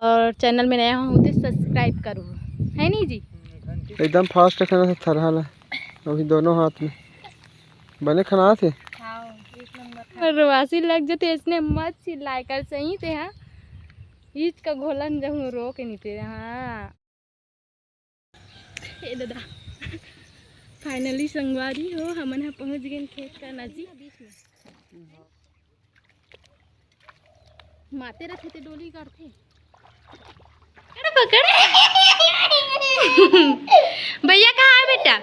और चैनल में नया हूँ तो सब्सक्राइब करो, है नहीं जी। एकदम फास्ट खाना था थरहाला अभी दोनों हाथ में बने खाना थे। रवासी लग जाते इसने मत चिल्लाए कर सही थे। हाँ ईच का घोलन जहूँ रो के नहीं थे। हाँ ए दादा फाइनली संगवारी हो हमन यहाँ पहुँच गए खेत का नजीक। बीच में माते रखे थे डोली करते पकड़ भैया कहाँ है बेटा?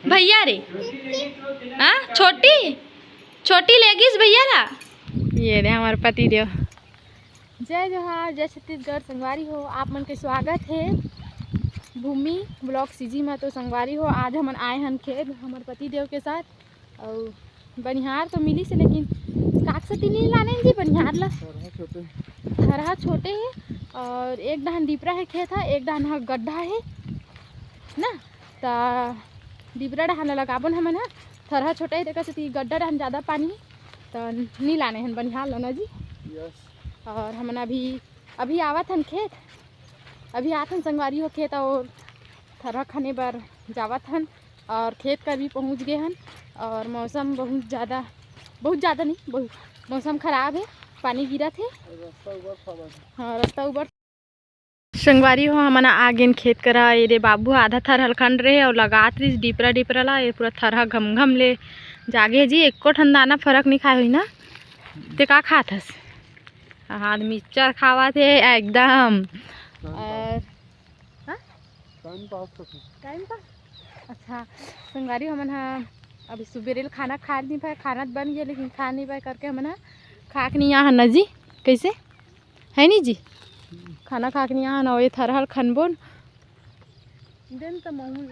भैया रे हाँ छोटी छोटी लेगीज भैया ला। ये रे हमारे पति देव। जय जोहार जय छत्तीसगढ़। संगवारी हो आप मन के स्वागत है भूमि ब्लॉक सीजी में। तो संगवारी हो आज हम आए हन खेत हमारे पति देव के साथ। और बनिहार तो मिली से लेकिन काकसती नहीं लाने जी बनिहार ला। थरहा छोटे है और एक डहान डिपरा है खेत है एक डहान गड्ढा है ना। ता डिपरा डहान लगाबन हमन हा थरहा छोटा है देखा से गड्ढा डहान ज़्यादा पानी है तो नहीं लाने हन बनिहार लाना जी। और हमन अभी आवत हन खेत अभी आत हन संगवारी हो खेत और थरहा खाने बर जावत हन और खेत का भी पहुंच गए हन। और मौसम बहुत ज़्यादा नहीं बहुत मौसम ख़राब है पानी गिरा थे। हाँ रास्ता ऊपर संगवारी हो हमन आ गेन खेत करा। ये रे बाबू आधा थर हलखंड रहे और लगात रही डिपरा ला। ये पूरा थरहा घम ले जागे जी एको ठन दाना फर्क नहीं खाए हुई ना। ते का खात हस? हाँ मिक्सचर खावा थे एकदम। और टाइम पास अच्छा संगवारी हमन हाँ अभी सुबेरे खाना खा नहीं पाए। खाना बन गया लेकिन खा नहीं पाए करके हमन खाक नहीं यहाँ न जी। कैसे है नहीं जी खाना खाक नहीं यहाँ न ये थरहल खनबोन दिन तो महू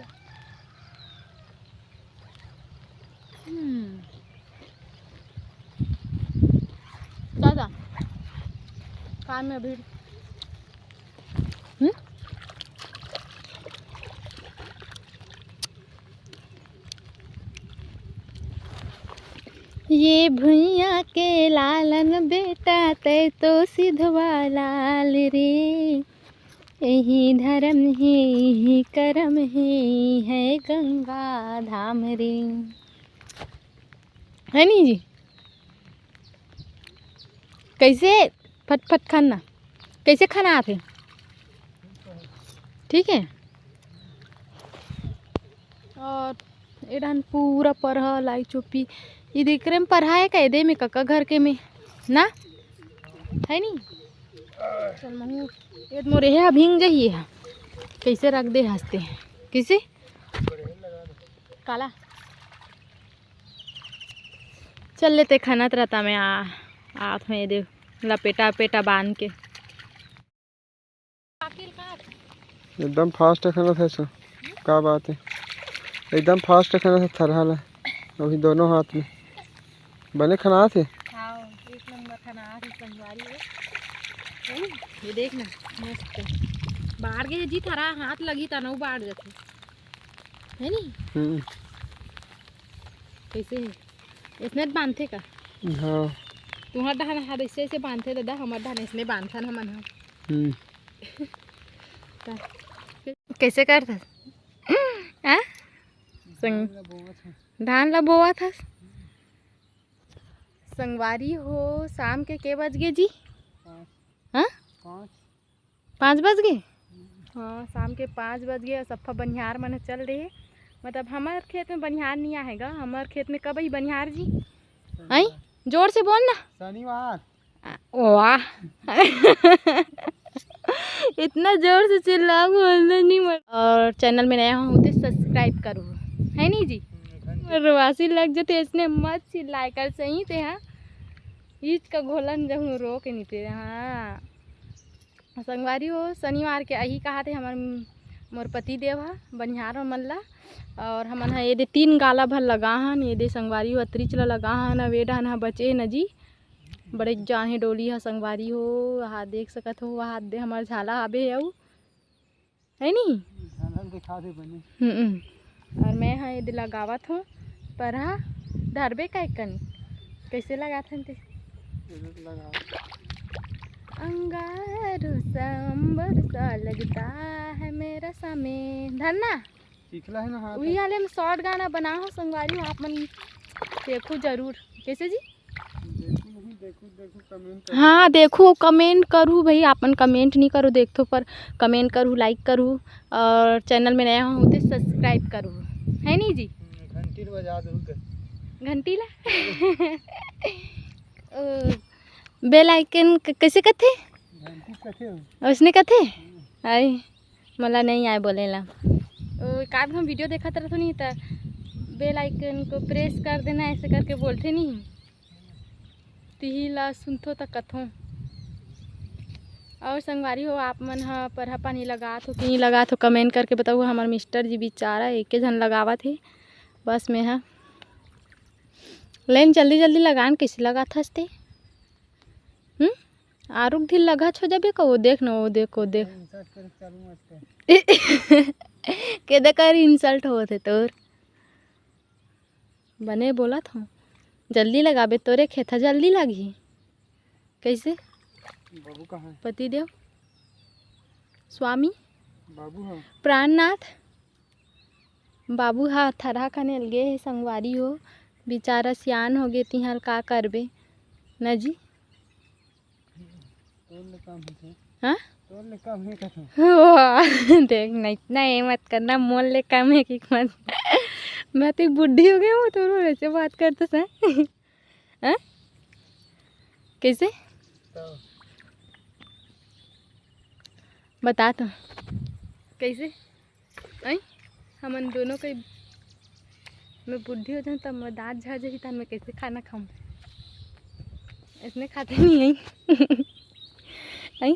दादा काम में अभी ये भुइया के लालन बेटा तै तो सिधवा लाल रे। यही धर्म है यही कर्म है गंगा धाम रे। है नहीं जी कैसे फटफट खाना कैसे खाना आप है ठीक है। और एडन पूरा परहा लाई चुप्पी ये देख रहे पढ़ा है का दे में कक्का घर के में ना है नहीं। चल महू ये मोरे है भींग जाइए कैसे रख दे हंसते कैसे काला चल लेते खाना रहता मैं आत में दे लपेटा पेटा बांध के एकदम फास्ट खाना था सो क्या बात है एकदम फास्ट खाना था थरहाला अभी दोनों हाथ में बने खाना थे। एक नंबर खाना थे संगवारी है। ये देखना मस्त बाहर गए जी थारा हाथ लगी तनऊ बाढ़ जाते है नहीं। कैसे है इतने बांधते का? हाँ तुम्हारा डहान हाथ ऐसे बांधते दादा हमारे डहान इसने बांधता हमन कैसे करता धान ला बोआ था। संगवारी हो शाम के बज गए जी? हाँ 5 बज गए। हाँ शाम के 5 बज गए। सफ़ा बनिहार मन चल रहे मतलब हमारे खेत में बनिहार नहीं आएगा। हमारे खेत में कब ही बनिहार जी आई जोर से बोल ना शनिवार। वाह इतना जोर से चिल्ला बोलना नहीं मत। और चैनल में नया हूँ तो सब्सक्राइब करो, है नहीं जी। रवासी लग जाते इसने मत चिल्लाए कर सही थे। हाँ ईच का घोलन जहूँ रो के नहीं थे। हाँ संगवारी हो शनिवार के यही कहा थे हमारे मोर पति देव हा बनिहार हो मल्ला। और हमन ये दे 3 गाला भर लगा हन। ये दे संगवारी हो अतरी चला लगा हन वेडा न बचे न जी बड़े जान डोली हा संगवारी हो। हाथ देख सकत हो हाथ दे हमार झाला आबे आऊ है नहीं दिखा दे बने। और मैं हाँ ये लगावत हूँ पर हाँ धरबे का कनी कैसे लगात हन ते अंगारों सा अंबर सा लगता है मेरा समय धरना सीखला है ना हाथ वही वाले में शॉर्ट गाना बना हो संगवारी हो आप मन देखो जरूर कैसे जी देखो कमेंट हाँ देखो कमेंट करूँ भाई आपन कमेंट नहीं करो देखो पर कमेंट करूँ लाइक करूँ और चैनल में नया हो तो सब्सक्राइब करूँ है नहीं जी घंटी बजा दो घंटी ला बेल आइकन कैसे कथे घंटी कथे उसने कथे आई मला नहीं आए बोलेला काद हम वीडियो देखा तरह तो नहीं था बेल आइकन को प्रेस कर देना ऐसे करके बोलते नहीं तिहिला सुनथो तक कथों और संगवारी हो आप मन हा परहा पानी लगा तो कि नहीं लगा तो कमेंट करके बताओ हमारे मिस्टर जी बेचारा एक जन लगावा थे बस में हाँ लेकिन जल्दी जल्दी लगान कैसे लगा थसते आरुक ढील लगा छो जबे को वो देख न वो देखो देख के देकर इंसल्ट होते तोर बने बोला था जल्दी लगाबे तोरे खेता जल्दी लगी कैसे बाबू कहाँ है पति देव स्वामी बाबू हाँ प्राणनाथ बाबू हा थरा खने अलगे है संगवारी हो बेचारा सियान हो गए तिहल का करबे न जी हाँ देख नहीं इतना ये मत करना मोल ले कम है कि मत मैं तो बुढ़ी हो गई हूँ तो ऐसे बात करते सर हाँ कैसे बता तो कैसे आई हमन दोनों के मैं बुढ़ी हो जाऊँ तब मैं दाँत झड़ जाही तब मैं कैसे खाना खाऊँ इसने खाते नहीं है आई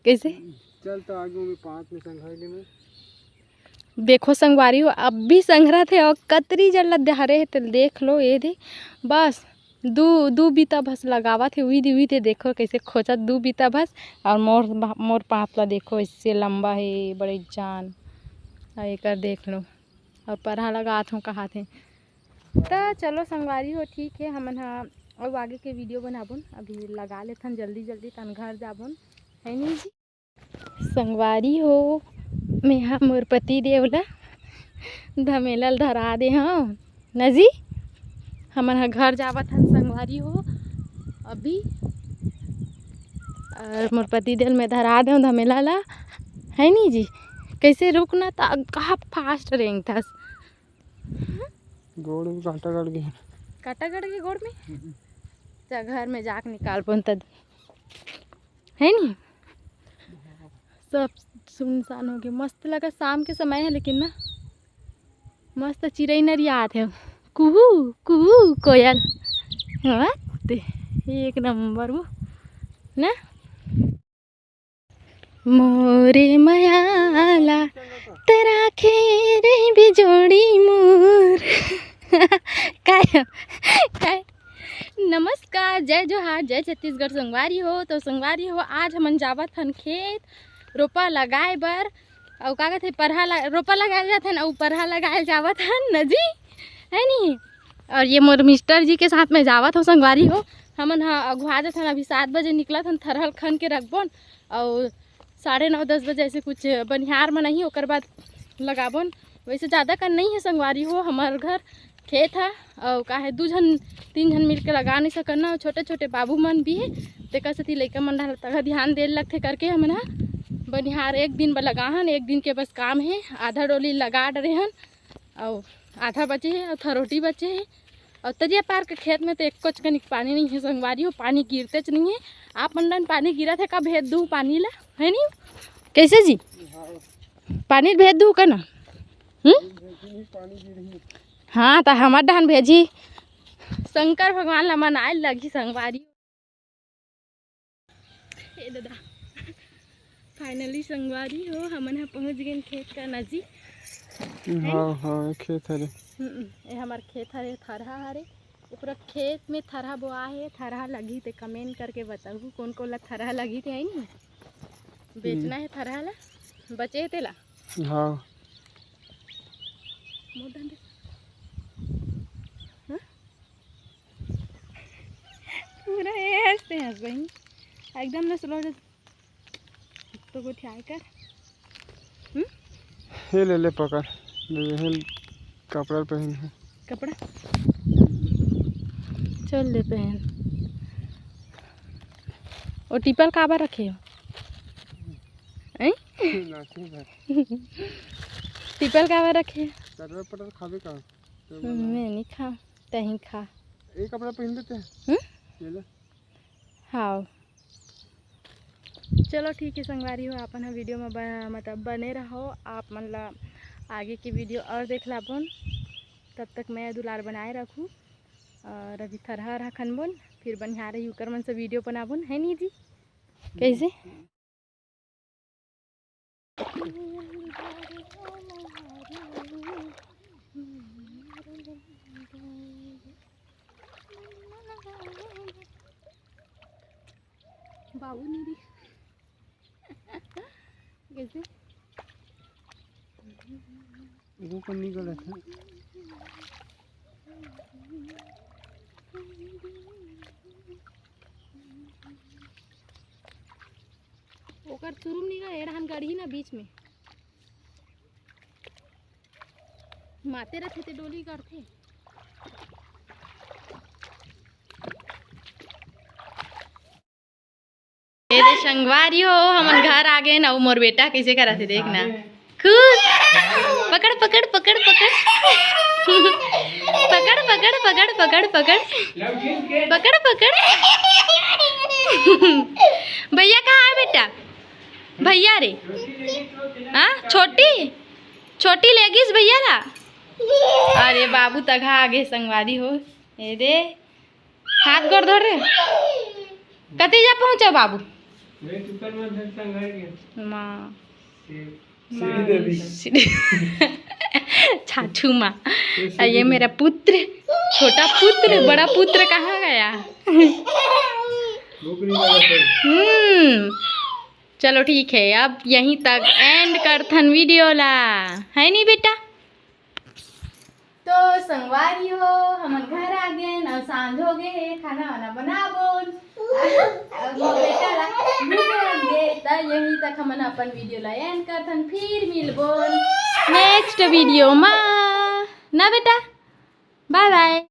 कैसे चल तो आगे में 5 में संघाई में देखो संगवारी हो अब भी संघरा थे और कतरी जल दहारे है तो देख लो ये दे बस दू बीता भस लगावा थे हुई थे देखो कैसे खोचा 2 बीता भस और मोर पातला देखो इससे लंबा है बड़े जान और एक देख लो और परहा लगा हूँ कहा थे तो चलो संगवारी हो ठीक है हमन हाँ और आगे के वीडियो बनाबुन अभी लगा लेथन जल्दी जल्दी तन घर जाबुन है नहीं जी संगवारी हो मैं हाँ मोर पति देवला धमेलल धरा दे हाँ न जी हमन हा घर जावत हन संगवारी हो अभी और मोर पति देव में धरा दे धमेला ला है नहीं जी कैसे रुकना था कहाँ फास्ट रेंग था गोड़ में काटा गड़ के गोड़ में जा घर में जाके निकाल पन तद है नहीं सब सुनसान हो गया मस्त लगा शाम के समय है लेकिन ना मस्त चिड़ै नरियात है कुहू कुहू कोयल हाँ एक नंबर वो ना मोरे मयाला तेरा खेरे बिजोड़ी मोर काय नमस्कार जय जोहार जय छत्तीसगढ़ संगवारी हो तो संगवारी हो आज हमन जावत हन खेत रोपा लगाए बर और का कहते परहा रोपा लगाए जात हन और परहा लगाए जावत हन नजी है नहीं और ये मोर मिस्टर जी के साथ में जावत हो संगवारी हो हमन हाँ अगुआ जात हन अभी 7 बजे निकलत हन थरहल खन के रखबोन और 9:30-10 बजे ऐसे कुछ बनिहार में नहीं होकर बाद लगाबोन वैसे ज़्यादा कर नहीं है संगवारी हो हमारे घर खेत है और का है 2-3 जन मिल के लगा नहीं सकना और छोटे छोटे बाबू मन भी है तेकर सेती लइका मन तक ध्यान दे लगते करके हमन हा बनिहार एक दिन बर लगाहन एक दिन के बस काम है आधा डोली लगा डरे हन और आधा बचे है और थरोटी बचे है और तजिया पार के खेत में तो एक कुछ कनिक पानी नहीं है संगवारी हो पानी गिरते नहीं है आप मंडन पानी गिरा थे का भेज दूँ पानी ला है नहीं कैसे जी पानी भेज दूँ का ना हाँ तो हमार डहान भेजी शंकर भगवान ला मनाए लगी संगवारी ए दादा फाइनली संगवारी हो हमन हा पहुँच गए खेत का नजीक हाँ हाँ खेत हरे ये हमार खेत हरे थरहा हरे पूरा खेत में थरहा बोआ है थरहा लगी थे कमेंट करके बताओ कौन कौन ला थरहा लगी थे आई नहीं बेचना है थरहा ला बचे थे ला हाँ पूरा हंसते हंस बहन एकदम न स्लो तो को ठियाई कर। ये ले ले पकड़, ये कपड़ा पहन है। कपड़ा चल ले पहन। और टिपल काबर रखे हो? टिपल काबर रखे? पटर खावे का? मैं नहीं खा, तही खा। एक कपड़ा पहन देते हैं। ये ले। हाँ चलो ठीक है संगवारी हो, अपन वीडियो में मतलब बने रहो आप, मतलब आगे की वीडियो और देख लाबोन। तब तक मैं दुलार बनाए रखूँ और अभी थरहर खन बोन फिर बनिहारे यूकर मन से वीडियो बनाबोन है नहीं जी कैसे। बाबू नीरी कैसे वो पन्नी गलत है। ओकर शुरू नहीं गए एडहन गड़ी ना बीच में माते रहते थे डोली करते। ये संगवारी हो हमन घर आ गए ना, मोर बेटा कैसे करा थे देखना। खुश पकड़ पकड़ पकड़ पकड़ पकड़ पकड़ पकड़ पकड़ पकड़ पकड़ पकड़। भैया कहाँ है बेटा? भैया रे हाँ छोटी छोटी लेगीस भैया ला। अरे बाबू तघा आगे संगवारी हो। ए दे हाथ गोड़ धर रे कते जा पहुँचा बाबू? माँ छाछू माँ। ये मेरा पुत्र, छोटा पुत्र, बड़ा पुत्र कहाँ गया? चलो ठीक है अब यहीं तक एंड करथन वीडियो ला है नहीं बेटा। तो संगवारी हो हम घर आ गए न, सांझ हो गए, खाना वाना बनाबो बेटा ला तो यहीं तक हम अपन वीडियो ला एंड करथन। फिर मिलबो नेक्स्ट वीडियो में ना बेटा। Bye bye.